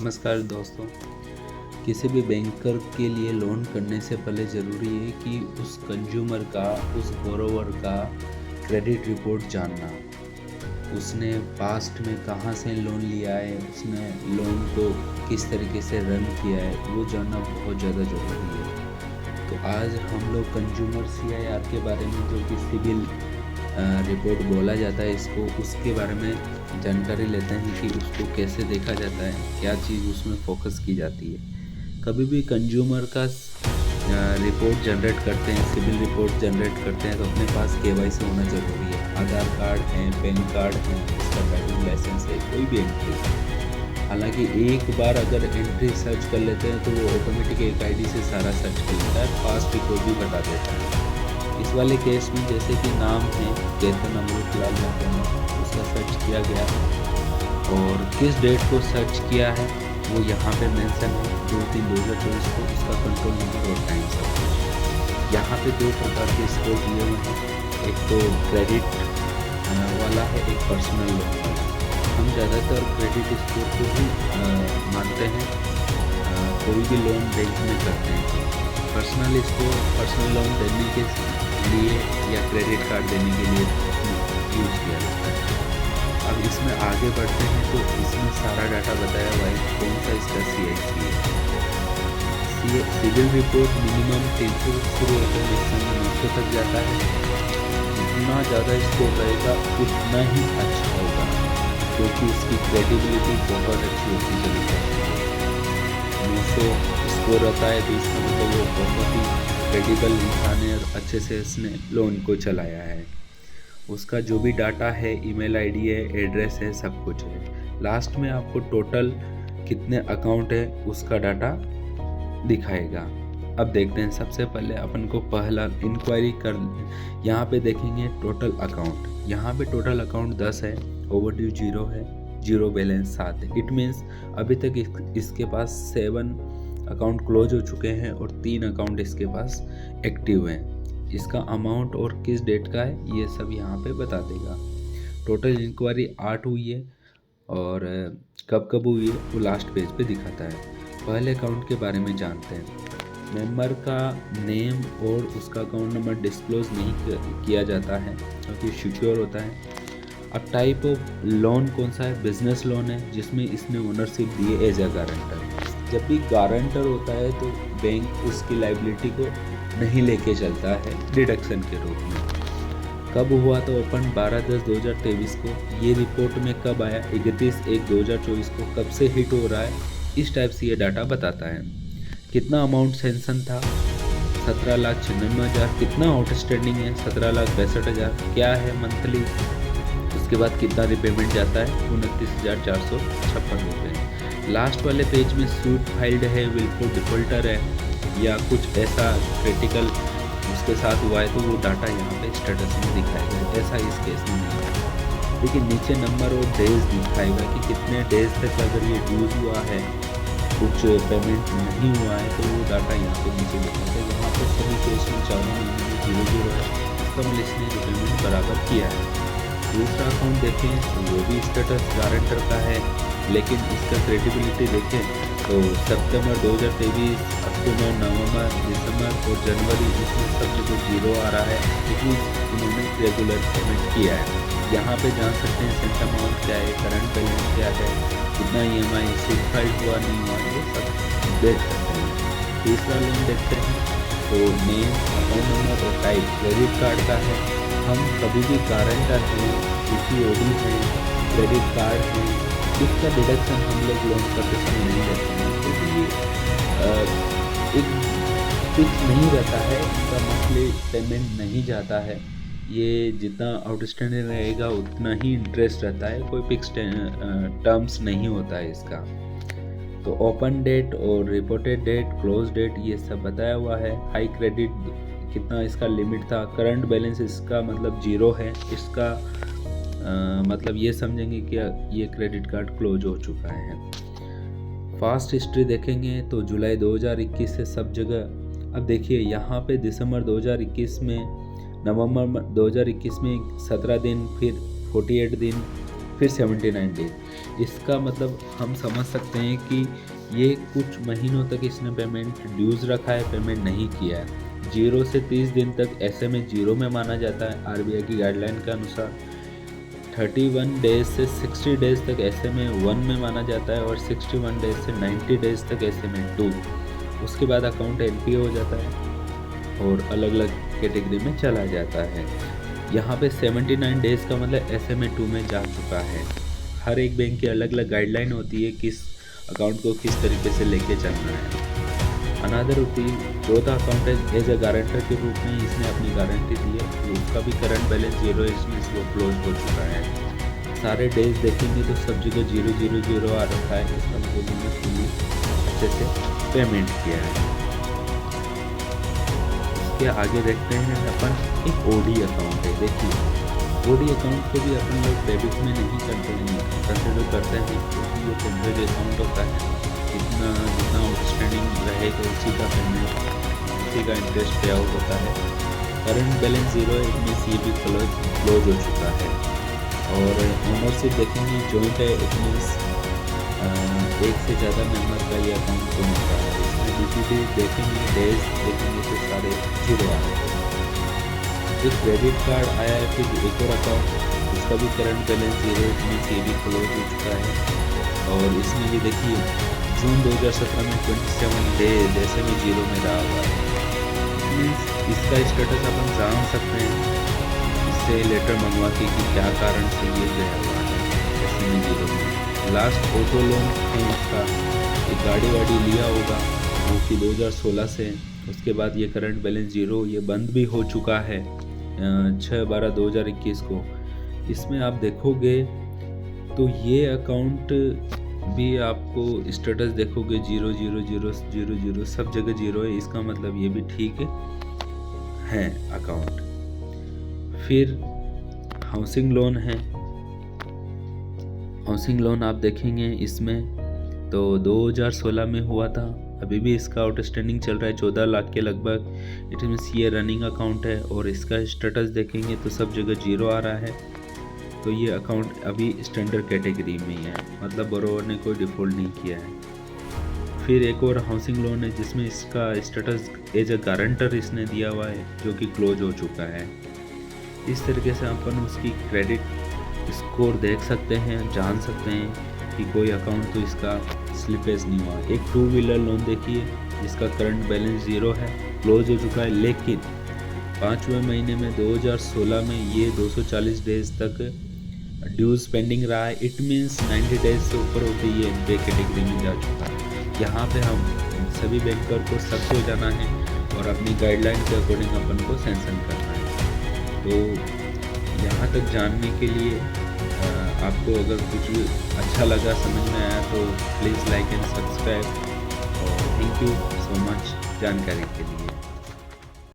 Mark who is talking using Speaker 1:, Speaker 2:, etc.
Speaker 1: नमस्कार दोस्तों। किसी भी बैंकर के लिए लोन करने से पहले ज़रूरी है कि उस कंज्यूमर का, उस बोरोवर का क्रेडिट रिपोर्ट जानना। उसने पास्ट में कहाँ से लोन लिया है, उसने लोन को किस तरीके से रन किया है, वो जानना बहुत ज़्यादा ज़रूरी है। तो आज हम लोग कंज्यूमर CIR के बारे में, जो कि सिविल रिपोर्ट बोला जाता है इसको, उसके बारे में जानकारी लेते हैं कि उसको कैसे देखा जाता है, क्या चीज़ उसमें फोकस की जाती है। कभी भी कंज्यूमर का रिपोर्ट जनरेट करते हैं, सिविल रिपोर्ट जनरेट करते हैं, तो अपने पास KYC होना ज़रूरी है। आधार कार्ड है, पैन कार्ड है, इसका ड्राइविंग लाइसेंस है, कोई भी एंट्री। हालांकि एक बार अगर एंट्री सर्च कर लेते हैं तो वो ऑटोमेटिक एक ID से सारा सर्च कर लेता है, फास्ट रिपोर्ट भी बता देता है। इस वाले केस में जैसे कि नाम है केतन अमृतलाल महतो, उसका सर्च किया गया और किस डेट को सर्च किया है वो यहाँ पे मेंशन है, 2/3/2024 को, उसका कंट्रोल नंबर और टाइम सब कुछ। यहाँ पे दो प्रकार के स्कोर दिए हुए हैं, एक तो क्रेडिट वाला है, एक पर्सनल लोन वाला। हम ज़्यादातर क्रेडिट स्कोर को ही मानते हैं, कोई भी लोन बैंक में करते हैं। पर्सनल स्कोर पर्सनल लोन देने के लिए या क्रेडिट कार्ड देने के लिए यूज किया जाता है। अब इसमें आगे बढ़ते हैं तो इसमें सारा डाटा बताया हुआ है कौन सा इसका CIC है। सिविल रिपोर्ट मिनिमम 300 शुरू होकर मैक्सिमम 900 तक जाता है। जितना ज़्यादा स्कोर रहेगा उतना ही अच्छा होगा, क्योंकि इसकी क्रेडिबिलिटी बहुत अच्छी होती चली जाती है। 900 स्कोर रहता है तो इसका मतलब वो बहुत ही क्रेडिबल इंसान है और अच्छे से इसने लोन को चलाया है। उसका जो भी डाटा है, ईमेल ID है, एड्रेस है, सब कुछ है। लास्ट में आपको टोटल कितने अकाउंट है उसका डाटा दिखाएगा। अब देखते हैं, सबसे पहले अपन को पहला इंक्वायरी कर, यहाँ पे देखेंगे टोटल अकाउंट। यहाँ पे टोटल अकाउंट 10 है, ओवरड्यू 0 है, 0 बैलेंस 7 है। इट मीन्स अभी तक इसके पास 7 अकाउंट क्लोज हो चुके हैं और 3 अकाउंट इसके पास एक्टिव हैं। इसका अमाउंट और किस डेट का है ये सब यहाँ पे बता देगा। टोटल इंक्वायरी 8 हुई है और कब कब हुई है वो लास्ट पेज पे दिखाता है। पहले अकाउंट के बारे में जानते हैं। मेंबर का नेम और उसका अकाउंट नंबर डिस्क्लोज नहीं किया जाता है क्योंकि सिक्योर होता है। अब टाइप ऑफ लोन कौन सा है? बिजनेस लोन है, जिसमें इसने ओनरशिप दी है एज अ गारंटर। जब भी गारंटर होता है तो बैंक उसकी लाइबिलिटी को नहीं लेके चलता है डिडक्शन के रूप में। कब हुआ? तो ओपन 12/10/2023 को। ये रिपोर्ट में कब आया? 31/1/2024 को। कब से हिट हो रहा है, इस टाइप से ये डाटा बताता है। कितना अमाउंट सेंशन था? 17,96,000। कितना आउटस्टैंडिंग है? 17,62,000। क्या है मंथली? उसके बाद कितना रिपेमेंट जाता है? 29,456 रुपये। लास्ट वाले पेज में सूट फाइल्ड है, विलफुल डिफॉल्टर है या कुछ ऐसा क्रिटिकल उसके साथ हुआ है तो वो डाटा यहाँ पे स्टेटस में दिखाएगा। ऐसा इस केस में नहीं है, लेकिन नीचे नंबर और डेज दिखाएगा कि कितने डेज तक अगर ये ड्यूज हुआ है, कुछ पेमेंट नहीं हुआ है तो वो डाटा यहाँ पे नीचे दिखाएगा। यहाँ पे सभी केस में 4 महीने में 0 है, इसका मतलब इसने रिपेमेंट बराबर किया है। दूसरा अकाउंट देखें तो वो भी स्टेटस गारंटर का है, लेकिन इसका क्रेडिबिलिटी देखें तो सितंबर 2023, अक्टूबर, नवंबर, दिसंबर और जनवरी, इसमें सब जगह 0 आ रहा है, क्योंकि उन्होंने रेगुलर पेमेंट किया है। यहाँ पे जान सकते हैं सेंट अमाउंट क्या है, करंट बैलेंस क्या है, कितना EMI सर्टिफाइड हुआ नहीं हुआ, ये सब देख सकते हैं। तीसरा लोन देखते हैं तो नेम, अकाउंट नंबर और टाइप क्रेडिट कार्ड का है। हम कभी भी गारंटर हैं, PCOD है, क्रेडिट कार्ड है, इसका डिडक्शन हम लोग लोन करते समय नहीं लेते हैं, क्योंकि ये एक फिक्स नहीं रहता है, इसका मंथली पेमेंट नहीं जाता है। ये जितना आउटस्टैंडिंग रहेगा उतना ही इंटरेस्ट रहता है, कोई फिक्स टर्म्स नहीं होता है इसका। तो ओपन डेट और रिपोर्टेड डेट, क्लोज डेट, ये सब बताया हुआ है। हाई क्रेडिट कितना इसका लिमिट था, करंट बैलेंस इसका मतलब 0 है, इसका मतलब ये समझेंगे कि ये क्रेडिट कार्ड क्लोज हो चुका है। फास्ट हिस्ट्री देखेंगे तो जुलाई 2021 से सब जगह। अब देखिए यहाँ पे दिसंबर 2021 में, नवंबर 2021 में 17 दिन, फिर 48 दिन, फिर 79 डेज। इसका मतलब हम समझ सकते हैं कि ये कुछ महीनों तक इसने पेमेंट ड्यूज़ रखा है, पेमेंट नहीं किया है। 0 से 30 दिन तक ऐसे में 0 में माना जाता है आरबीआई की गाइडलाइन के अनुसार। 31 डेज से 60 डेज तक ऐसे में 1 में माना जाता है, और 61 डेज से 90 डेज तक ऐसे में 2। उसके बाद अकाउंट एनपीए हो जाता है और अलग अलग कैटेगरी में चला जाता है। यहाँ पे 79 डेज का मतलब ऐसे में 2 में जा चुका है। हर एक बैंक की अलग अलग गाइडलाइन होती है किस अकाउंट को किस तरीके से लेके चलना है। अनादर होती चौथा अकाउंट है एज ए गारंटर के रूप में इसने अपनी गारंटी दी है, तो उसका भी करंट बैलेंस 0 है, इसमें वो क्लोज हो चुका है। सारे डेज देखेंगे तो सब जगह 000 आ रखा है, इसका मतलब उन्होंने फुली अच्छे से पेमेंट किया है। इसके आगे देखते हैं अपन एक ओडी अकाउंट है। देखिए ओडी अकाउंट को भी अपन लोग डेबिट में नहीं कंसिडर करते हैं, क्योंकि ये टेम्परेरी अकाउंट होता है। जितना आउटस्टैंडिंग रहेगा उसी का पेमेंट, उसी का इंटरेस्ट पे आउट होता है। करंट बैलेंस 0 है, इट मीन्स ये भी क्लोज हो चुका है। और ओनरशिप देखेंगे जॉइंट है, इट मीन्स एक से ज़्यादा मेंबर का ये अकाउंट को मिलता है। इसमें डीपीटी देखेंगे, डेज देखेंगे तो सारे 0 आ रहे हैं। एक क्रेडिट कार्ड आया है, फिर एक और अकाउंट, उसका भी करंट बैलेंस 0 है, इट मीन्स ये भी क्लोज हो चुका है। और इसमें भी देखिए जून 2017 में 27 डेज ऐसे में 0 में रहा हुआ है। मीन्स इसका स्टेटस अपन जान सकते हैं, इससे लेटर मंगवा के कि क्या कारण से ये गया हुआ है ऐसे में 0 में। लास्ट ऑटो लोन है इसका, एक गाड़ी वाड़ी लिया होगा वो कि 2016 से, उसके बाद ये करंट बैलेंस 0, ये बंद भी हो चुका है 6/12/2021 को। इसमें आप देखोगे तो ये अकाउंट भी आपको स्टेटस देखोगे 00000 सब जगह 0 है, इसका मतलब ये भी ठीक है अकाउंट। फिर हाउसिंग लोन है। हाउसिंग लोन आप देखेंगे इसमें तो 2016 में हुआ था, अभी भी इसका आउटस्टैंडिंग चल रहा है 14 लाख के लगभग। इट मीन्स ये रनिंग अकाउंट है, और इसका स्टेटस देखेंगे तो सब जगह 0 आ रहा है। तो ये अकाउंट अभी स्टैंडर्ड कैटेगरी में ही है, मतलब बोरोवर ने कोई डिफ़ॉल्ट नहीं किया है। फिर एक और हाउसिंग लोन है जिसमें इसका स्टेटस एज ए गारंटर इसने दिया हुआ है, जो कि क्लोज हो चुका है। इस तरीके से अपन उसकी क्रेडिट स्कोर देख सकते हैं, जान सकते हैं कि कोई अकाउंट तो इसका स्लिपेज नहीं हुआ। एक 2 व्हीलर लोन देखिए जिसका करंट बैलेंस 0 है, क्लोज हो चुका है, लेकिन 5वें महीने में 2016 में ये 240 डेज तक ड्यूज पेंडिंग रहा है। इट मीन्स 90 डेज से ऊपर होते ही ये एनपीए कैटेगरी में जा चुका है। यहाँ पे हम सभी बैंकर को सख्त हो जाना है और अपनी गाइडलाइन के अकॉर्डिंग अपन को सेंशन करना है। तो यहाँ तक जानने के लिए आपको अगर कुछ अच्छा लगा, समझ में आया, तो प्लीज़ लाइक एंड सब्सक्राइब, और थैंक यू सो मच जानकारी के लिए।